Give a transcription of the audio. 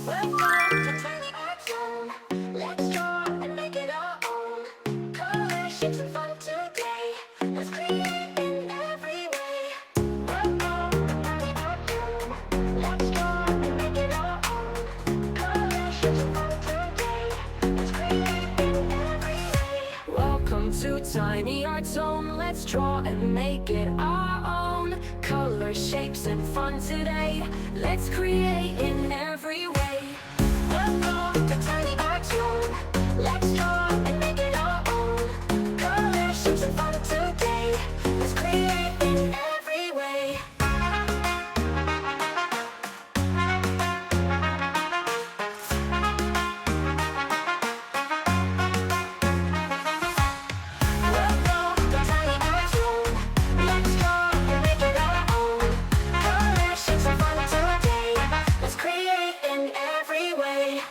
Welcome to Tiny Art Zone. Let's draw and make it our own. Color, shapes, and fun today. Let's create in every way. Welcome to Tiny Art Zone. Let's draw and make it our own. Color, shapes, and fun today. Let's create in every way. Welcome to Tiny Art Zone. Let's draw and make it our own. Color, shapes, and fun today. Let's create in every way. Welcome to Tiny Art Zone. Let's draw and make it our own. Color, shapes, and fun today. Let's create in every way. Welcome to Tiny Art Zone. Let's draw and make it our own. Color, shapes, and fun today. Let's create in every way.